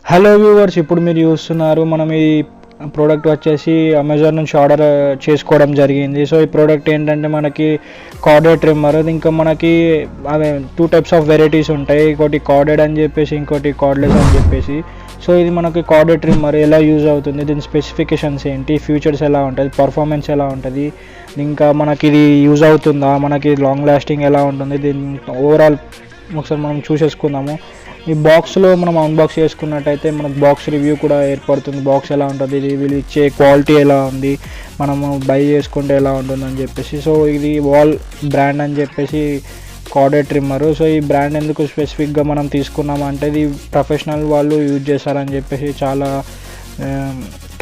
Hello viewers, ఇప్పుడు మీరు చూస్తున్నారు మనం ఈ ప్రోడక్ట్ వచ్చేసి అమెజాన్ నుంచి ఆర్డర్ చేసుకోవడం జరిగింది. సో ఈ ప్రోడక్ట్ ఏంటంటే మనకి కార్డెడ్ ట్రిమ్మర్. ఇంకా మనకి అదే 2 టైప్స్ ఆఫ్ వెరైటీస్ ఉంటాయి, ఇంకోటి కార్డెడ్ అని చెప్పేసి ఇంకోటి కార్డ్లెస్ అని చెప్పేసి. సో ఇది మనకి కార్డెడ్ ట్రిమ్మర్ ఎలా యూజ్ అవుతుంది, దీని స్పెసిఫికేషన్స్ ఏంటి, ఫ్యూచర్స్ ఎలా ఉంటుంది, పర్ఫార్మెన్స్ ఎలా ఉంటుంది, ఇంకా మనకి ఇది యూజ్ అవుతుందా, మనకి లాంగ్ లాస్టింగ్ ఎలా ఉంటుంది, దీని ఓవరాల్ ఒకసారి మనం చూసేసుకుందాము. ఈ బాక్స్లో మనం అన్బాక్స్ చేసుకున్నట్టయితే మనకు బాక్స్ రివ్యూ కూడా ఏర్పడుతుంది. బాక్స్ ఎలా ఉంటుంది, వీళ్ళు ఇచ్చే క్వాలిటీ ఎలా ఉంది, మనము బై చేసుకుంటే ఎలా ఉంటుంది అని చెప్పేసి. సో ఇది వాల్ బ్రాండ్ అని చెప్పేసి కార్డెడ్ ట్రిమ్మరు. సో ఈ బ్రాండ్ ఎందుకు స్పెసిఫిక్గా మనం తీసుకున్నామంటే ఇది ప్రొఫెషనల్ వాళ్ళు యూజ్ చేస్తారని చెప్పేసి చాలా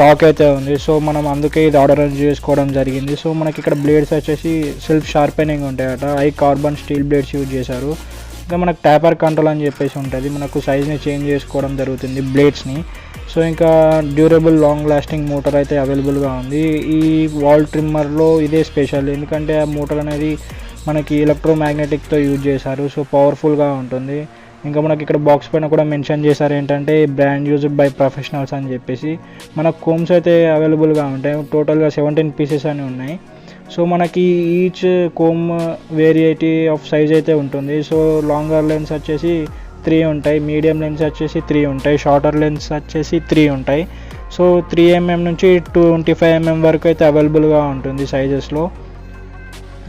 టాక్ అయితే ఉంది. సో మనం అందుకే ఇది ఆర్డర్ చేసుకోవడం జరిగింది. సో మనకి ఇక్కడ బ్లేడ్స్ వచ్చేసి సెల్ఫ్ షార్పెనింగ్ ఉంటాయట, కార్బన్ స్టీల్ బ్లేడ్స్ యూజ్ చేశారు. ఇంకా మనకు ట్యాపర్ కంట్రోల్ అని చెప్పేసి ఉంటుంది, మనకు సైజ్ని చేంజ్ చేసుకోవడం జరుగుతుంది బ్లేడ్స్ని. సో ఇంకా డ్యూరబుల్ లాంగ్ లాస్టింగ్ మోటార్ అయితే అవైలబుల్గా ఉంది. ఈ వాల్ ట్రిమ్మర్లో ఇదే స్పెషల్, ఎందుకంటే ఆ మోటార్ అనేది మనకి ఎలక్ట్రోమాగ్నెటిక్తో యూజ్ చేశారు. సో పవర్ఫుల్గా ఉంటుంది. ఇంకా మనకి ఇక్కడ బాక్స్ పైన కూడా మెన్షన్ చేశారు ఏంటంటే బ్రాండ్ యూజ్డ్ బై ప్రొఫెషనల్స్ అని చెప్పేసి. మనకు కోమ్స్ అయితే అవైలబుల్గా ఉంటాయి, టోటల్గా 17 పీసెస్ అని ఉన్నాయి. సో మనకి ఈచ్ కోమ్ వేరియటీ ఆఫ్ సైజ్ అయితే ఉంటుంది. సో లాంగర్ లెన్స్ వచ్చేసి 3 ఉంటాయి, మీడియం లెన్స్ వచ్చేసి 3 ఉంటాయి, షార్టర్ లెన్స్ వచ్చేసి 3 ఉంటాయి. సో 3mm నుంచి 25mm వరకు అయితే అవైలబుల్గా ఉంటుంది సైజెస్లో.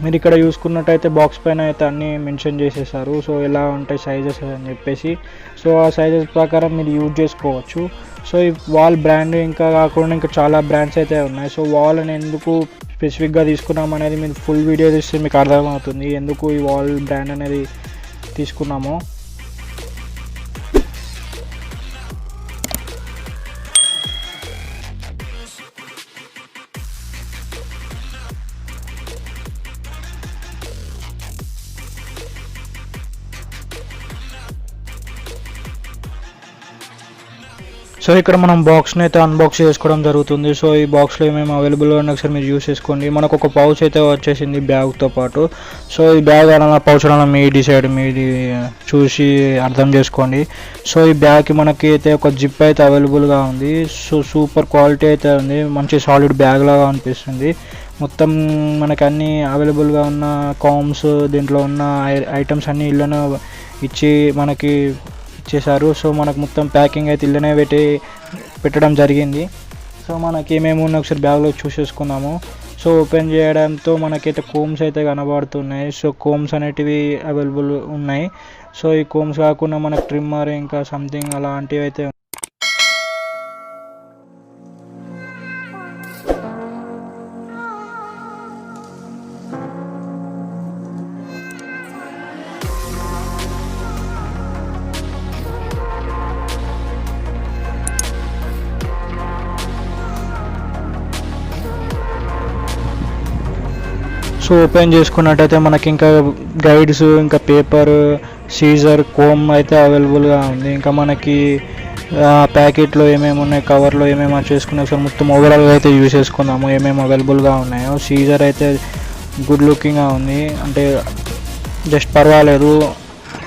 మీరు ఇక్కడ చూసుకున్నట్టయితే బాక్స్ పైన అయితే అన్నీ మెన్షన్ చేసేసారు, సో ఎలా ఉంటాయి సైజెస్ అని చెప్పేసి. సో ఆ సైజెస్ ప్రకారం మీరు యూజ్ చేసుకోవచ్చు. సో ఈ వాల్ బ్రాండ్ ఇంకా కాకుండా ఇంకా చాలా బ్రాండ్స్ అయితే ఉన్నాయి. సో వాల్ అని ఎందుకు స్పెసిఫిక్గా తీసుకున్నాం అనేది మీరు ఫుల్ వీడియో చూస్తే మీకు అర్థమవుతుంది ఎందుకు ఈ వాల్ బ్రాండ్ అనేది తీసుకున్నామో. సో ఇక్కడ మనం బాక్స్ని అయితే అన్బాక్స్ చేసుకోవడం జరుగుతుంది. సో ఈ బాక్స్లో ఏమేమి అవైలబుల్గా ఉన్నాయి ఒకసారి మీరు యూస్ చేసుకోండి. మనకు ఒక పౌచ్ అయితే వచ్చేసింది బ్యాగ్తో పాటు. సో ఈ బ్యాగ్ అలా పౌచ్ అలా మీ డిసైడ్ మీది చూసి అర్థం చేసుకోండి. సో ఈ బ్యాగ్కి మనకి అయితే ఒక జిప్ అయితే అవైలబుల్గా ఉంది. సో సూపర్ క్వాలిటీ అయితే ఉంది, మంచి సాలిడ్ బ్యాగ్ లాగా అనిపిస్తుంది. మొత్తం మనకి అన్నీ అవైలబుల్గా ఉన్న కామ్స్, దీంట్లో ఉన్న ఐటమ్స్ అన్నీ ఇళ్ళను ఇచ్చి మనకి ఇచ్చేసారు. సో మనకు మొత్తం ప్యాకింగ్ అయితే ఇళ్ళనే పెట్టడం జరిగింది. సో మనకి ఏమేమి ఉన్నాయి ఒకసారి బ్యాగ్లో చూసేసుకున్నాము. సో ఓపెన్ చేయడంతో మనకైతే కోమ్స్ అయితే కనబడుతున్నాయి. సో కోమ్స్ అనేటివి అవైలబుల్ ఉన్నాయి. సో ఈ కోమ్స్ కాకుండా మనకు ట్రిమ్మర్ ఇంకా సంథింగ్ అలాంటివి అయితే సో ఓపెన్ చేసుకున్నట్టయితే మనకి ఇంకా గైడ్స్, ఇంకా పేపర్, సీజర్, కోమ్ అయితే అవైలబుల్గా ఉంది. ఇంకా మనకి ప్యాకెట్లో ఏమేమి ఉన్నాయి, కవర్లో ఏమేమి చేసుకున్నా ఒకసారి మొత్తం ఓవరాల్గా అయితే యూజ్ చేసుకుందాము ఏమేమి అవైలబుల్గా ఉన్నాయో. సీజర్ అయితే గుడ్ లుకింగ్గా ఉంది, అంటే జస్ట్ పర్వాలేదు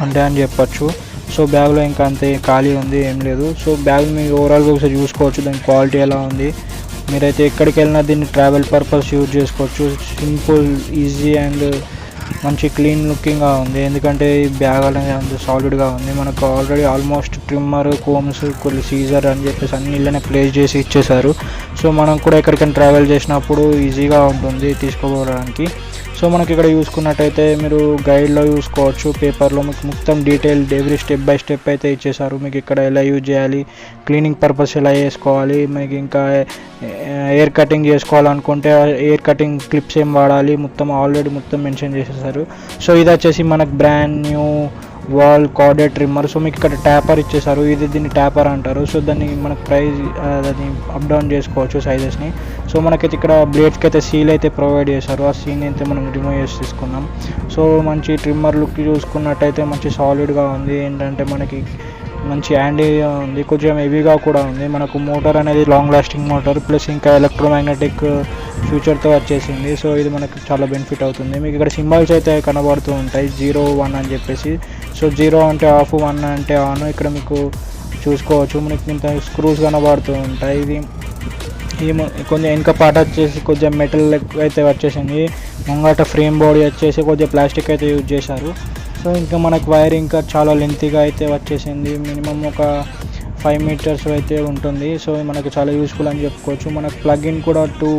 అంటే అని చెప్పచ్చు. సో బ్యాగ్లో ఇంకా అంతే ఖాళీ ఉంది, ఏం లేదు. సో బ్యాగ్ మీరు ఓవరాల్గా ఒకసారి చూసుకోవచ్చు దాని క్వాలిటీ ఎలా ఉంది. మీరైతే ఎక్కడికి వెళ్ళినా దీన్ని ట్రావెల్ పర్పస్ యూజ్ చేసుకోవచ్చు. సింపుల్, ఈజీ అండ్ మంచి క్లీన్ లుకింగ్గా ఉంది, ఎందుకంటే ఈ బ్యాగ్ అనేది అంత సాలిడ్గా ఉంది. మనకు ఆల్రెడీ ఆల్మోస్ట్ ట్రిమ్మర్, కోమ్స్, కొన్ని సీజర్ అని చెప్పేసి అన్ని ఇళ్ళనే ప్లేస్ చేసి ఇచ్చేసారు. సో మనం కూడా ఎక్కడికైనా ట్రావెల్ చేసినప్పుడు ఈజీగా ఉంటుంది తీసుకోవడానికి. సో మనకి ఇక్కడ చూసుకున్నట్టయితే మీరు గైడ్లో చూసుకోవచ్చు, పేపర్లో మీకు మొత్తం detail every step by step అయితే ఇచ్చేసారు. మీకు ఇక్కడ ఎలా యూజ్ చేయాలి, క్లీనింగ్ పర్పస్ ఎలా చేసుకోవాలి, మీకు ఇంకా ఎయిర్ కటింగ్ చేసుకోవాలనుకుంటే ఎయిర్ కటింగ్ క్లిప్స్ ఏం వాడాలి, మొత్తం ఆల్రెడీ మొత్తం మెన్షన్ చేసేసారు. సో ఇది వచ్చేసి మనకు brand new wall carded trimmer. So మీకు ఇక్కడ ట్యాపర్ ఇచ్చేసారు, దీన్ని ట్యాపర్ అంటారు. సో దాన్ని మనకు ప్రైస్ దాన్ని అప్ డౌన్ చేసుకోవచ్చు సైజెస్ని. సో మనకైతే ఇక్కడ బ్లేడ్స్కి అయితే సీల్ అయితే ప్రొవైడ్ చేశారు, ఆ సీన్ అయితే మనం రిమూవ్ చేసి తీసుకున్నాం. సో మంచి ట్రిమ్మర్ లుక్ చూసుకున్నట్టయితే మంచి సాలిడ్గా ఉంది, ఏంటంటే మనకి మంచి హ్యాండీగా ఉంది, కొంచెం హెవీగా కూడా ఉంది. మనకు మోటార్ అనేది లాంగ్ లాస్టింగ్ మోటార్ ప్లస్ ఇంకా ఎలక్ట్రోమాగ్నెటిక్ ఫ్యూచర్తో వచ్చేసింది. సో ఇది మనకు చాలా బెనిఫిట్ అవుతుంది. మీకు ఇక్కడ సింబల్స్ అయితే కనబడుతూ ఉంటాయి 0, 1 అని చెప్పేసి. సో 0 అంటే ఆఫ్, 1 అంటే ఆన్. ఇక్కడ మీకు చూసుకోవచ్చు. మనకి ఇంత స్క్రూస్ కనబడుతూ ఉంటాయి. ఇది కొంచెం వెనక పార్ట్ వచ్చేసి కొంచెం మెటల్ అయితే వచ్చేసింది. ముంగట ఫ్రేమ్ బాడీ వచ్చేసి కొంచెం ప్లాస్టిక్ అయితే యూజ్ చేశారు. సో ఇంకా మనకు వైర్ ఇంకా చాలా లెంతీగా అయితే వచ్చేసింది. మినిమం ఒక 5 మీటర్స్ అయితే ఉంటుంది. సో మనకు చాలా యూస్ఫుల్ అని చెప్పుకోవచ్చు. మనకు ప్లగ్-ఇన్ కూడా టూ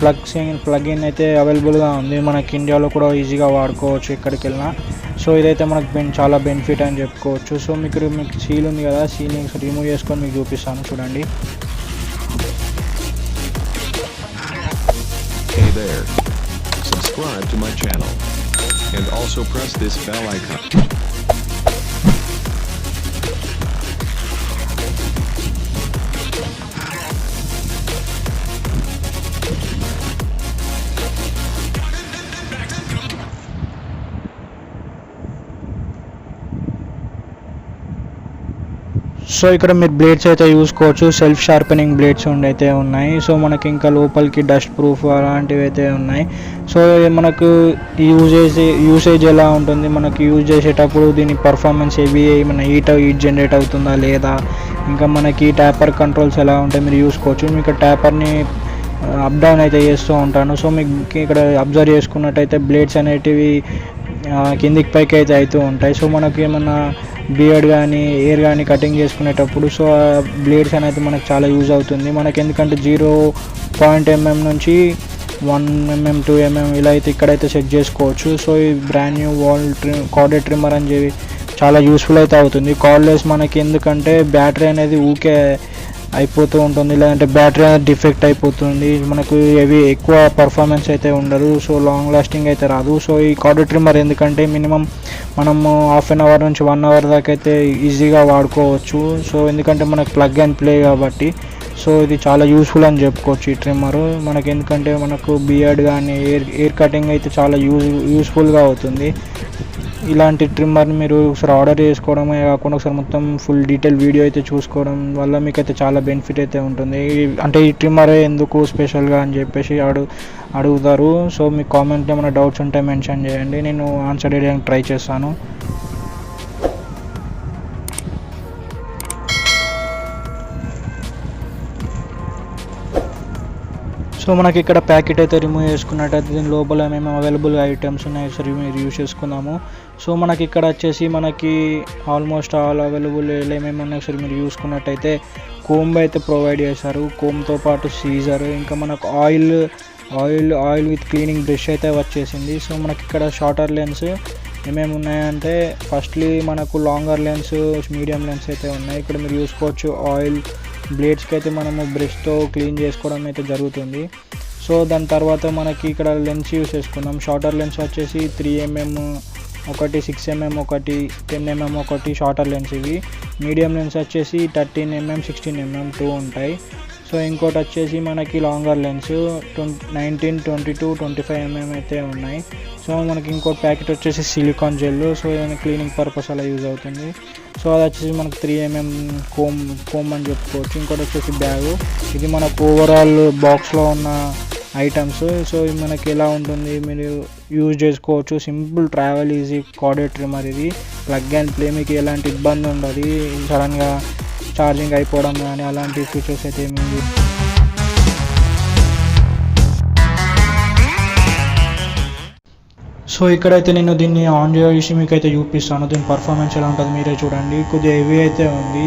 ప్లగ్-ఇన్ అయితే అవైలబుల్గా ఉంది. మనకి ఇండియాలో కూడా ఈజీగా వాడుకోవచ్చు ఎక్కడికి వెళ్ళినా. సో ఇదైతే మనకు చాలా బెనిఫిట్ అని చెప్పుకోవచ్చు. సో మీకు సీల్ ఉంది కదా, సీల్ని రిమూవ్ చేసుకొని మీకు చూపిస్తాను చూడండి. Hey there. Subscribe to my channel. And also press this bell icon. So ఇక్కడ మీరు బ్లేడ్స్ అయితే చూసుకోవచ్చు. సెల్ఫ్ షార్పెనింగ్ బ్లేడ్స్ అయితే ఉన్నాయి. సో మనకి ఇంకా లోపలికి డస్ట్ ప్రూఫ్ అలాంటివి అయితే ఉన్నాయి. సో మనకు యూసేజ్ ఎలా ఉంటుంది, మనకి యూజ్ చేసేటప్పుడు దీని పర్ఫార్మెన్స్ ఏమైనా హీట్ జనరేట్ అవుతుందా లేదా, ఇంకా మనకి ట్యాపర్ కంట్రోల్స్ ఎలా ఉంటాయి మీరు చూసుకోవచ్చు. మీకు ట్యాపర్ని అప్ డౌన్ అయితే చేస్తూ ఉంటాను. సో మీకు ఇక్కడ అబ్జర్వ్ చేసుకున్నట్టయితే బ్లేడ్స్ అనేటివి కిందికి పైకి అయితే అవుతూ ఉంటాయి. సో మనకి ఏమన్నా బియర్డ్ కానీ ఎయిర్ కానీ కటింగ్ చేసుకునేటప్పుడు సో బ్లేడ్స్ అనేది మనకు చాలా యూజ్ అవుతుంది. మనకి ఎందుకంటే 0.mm నుంచి 1mm 2mm ఇలా అయితే ఇక్కడైతే సెట్ చేసుకోవచ్చు. సో ఈ brand new wall carded trimmer అని చెప్పి చాలా యూస్ఫుల్ అయితే అవుతుంది. కార్డ్లెస్ మనకి ఎందుకంటే బ్యాటరీ అనేది ఊకే అయిపోతూ ఉంటుంది, లేదంటే బ్యాటరీ అనేది డిఫెక్ట్ అయిపోతుంది, మనకు ఎక్కువ పర్ఫార్మెన్స్ అయితే ఉండదు. సో లాంగ్ లాస్టింగ్ అయితే రాదు. సో ఈ కార్డెడ్ ట్రిమ్మర్ ఎందుకంటే మినిమం మనము హాఫ్ అన్ అవర్ నుంచి 1 అవర్ దాకా అయితే ఈజీగా వాడుకోవచ్చు. సో ఎందుకంటే మనకు ప్లగ్ అండ్ ప్లే కాబట్టి సో ఇది చాలా యూస్ఫుల్ అని చెప్పుకోవచ్చు ఈ ట్రిమ్మరు. మనకి ఎందుకంటే మనకు బియర్డ్ కానీ ఎయిర్ కటింగ్ అయితే చాలా యూస్ఫుల్గా అవుతుంది. ఇలాంటి ట్రిమ్మర్ని మీరు ఒకసారి ఆర్డర్ చేసుకోవడమే కాకుండా ఒకసారి మొత్తం ఫుల్ డీటెయిల్ వీడియో అయితే చూసుకోవడం వల్ల మీకైతే చాలా బెనిఫిట్ అయితే ఉంటుంది. అంటే ఈ ట్రిమ్మరే ఎందుకు స్పెషల్గా అని చెప్పేసి అడుగుతారు. సో మీ కామెంట్లో ఏమైనా డౌట్స్ ఉంటే మెన్షన్ చేయండి, నేను ఆన్సర్ చేయడానికి ట్రై చేస్తాను. సో మనకి ఇక్కడ ప్యాకెట్ అయితే రిమూవ్ చేసుకున్నట్టయితే దీని లోపల మేము అవైలబుల్ ఐటమ్స్ ఉన్నాయి, సరే మీరు యూజ్ చేసుకుందాము. సో మనకి ఇక్కడ వచ్చేసి మనకి ఆల్మోస్ట్ ఆల్ అవైలబుల్ ఏమేమి ఉన్నాయి సరే మీరు చూసుకున్నట్టయితే కోంబ్ అయితే ప్రొవైడ్ చేశారు. కోంబ్తో పాటు సీజర్, ఇంకా మనకు ఆయిల్ విత్ క్లీనింగ్ బ్రష్ అయితే వచ్చేసింది. సో మనకి ఇక్కడ షార్టర్ లెన్స్ ఏమేమి ఉన్నాయంటే ఫస్ట్లీ మనకు లాంగర్ లెన్స్, మీడియం లెన్స్ అయితే ఉన్నాయి. ఇక్కడ మీరు చూసుకోవచ్చు ఆయిల్ బ్లేడ్స్కి అయితే మనము బ్రష్తో క్లీన్ చేసుకోవడం అయితే జరుగుతుంది. సో దాని తర్వాత మనకి ఇక్కడ లెన్స్ యూస్ చేసుకున్నాం. షార్టర్ లెన్స్ వచ్చేసి 3mm ఒకటి, 6mm ఒకటి, 10mm ఒకటి షార్టర్ లెన్స్ ఇవి. మీడియం లెన్స్ వచ్చేసి 13mm 16mm 2 ఉంటాయి. సో ఇంకోటి వచ్చేసి మనకి లాంగర్ లెన్స్ 19, 22, 25mm అయితే ఉన్నాయి. సో మనకి ఇంకోటి ప్యాకెట్ వచ్చేసి సిలికాన్ జెల్, సో ఏదైనా క్లీనింగ్ పర్పస్ అలా యూజ్ అవుతుంది. సో అది వచ్చేసి మనకు 3mm కోమ్ అని చెప్పుకోవచ్చు. ఇంకోటి వచ్చేసి బ్యాగు, ఇది మనకు ఓవరాల్ బాక్స్లో ఉన్న ఐటమ్స్. సో ఇది మనకి ఎలా ఉంటుంది మీరు యూజ్ చేసుకోవచ్చు. Simple travel easy carded trimmer ఇది. ప్లగ్ అండ్ ప్లే, మీకు ఎలాంటి ఇబ్బంది ఉండదు. సడన్గా ఛార్జింగ్ అయిపోవడం కానీ అలాంటి ఫీచర్స్ అయితే ఏమి. సో ఇక్కడైతే నేను దీన్ని ఆన్ చేసి మీకు అయితే చూపిస్తాను. దీని పర్ఫార్మెన్స్ ఎలా ఉంటుంది మీరే చూడండి. కొద్దిగా హెవీ అయితే ఉంది.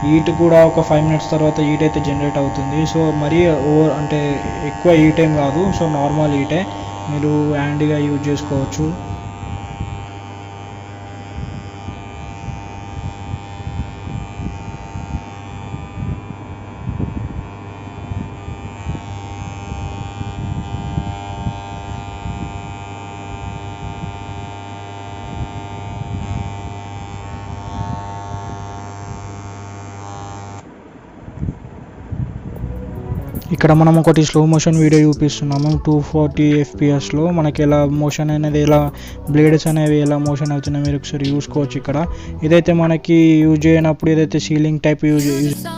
హీట్ కూడా ఒక 5 minutes తర్వాత హీట్ అయితే జనరేట్ అవుతుంది. సో మరీ అంటే ఎక్కువ హీట్ ఏం కాదు. సో నార్మల్ హీటే, మీరు హ్యాండీగా యూజ్ చేసుకోవచ్చు. ఇక్కడ మనం ఒకటి స్లో మోషన్ వీడియో చూపిస్తున్నాము 240 fps మనకి ఎలా మోషన్ అనేది ఎలా బ్లేడ్స్ అనేవి ఎలా మోషన్ అవుతున్నాయి మీరు ఒకసారి చూసుకోవచ్చు. ఇక్కడ ఇదైతే మనకి యూజ్ చేయనప్పుడు ఇదైతే సీలింగ్ టైప్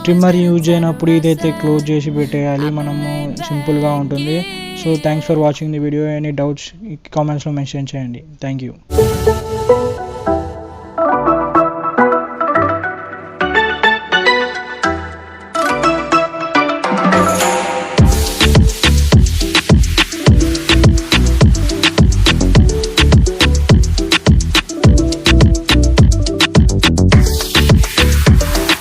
ట్రిమ్మర్ యూజ్ చేయనప్పుడు ఇదైతే క్లోజ్ చేసి పెట్టేయాలి, మనము సింపుల్గా ఉంటుంది. So thanks for watching the video. Any doubts కామెంట్స్లో మెన్షన్ చేయండి. Thank you.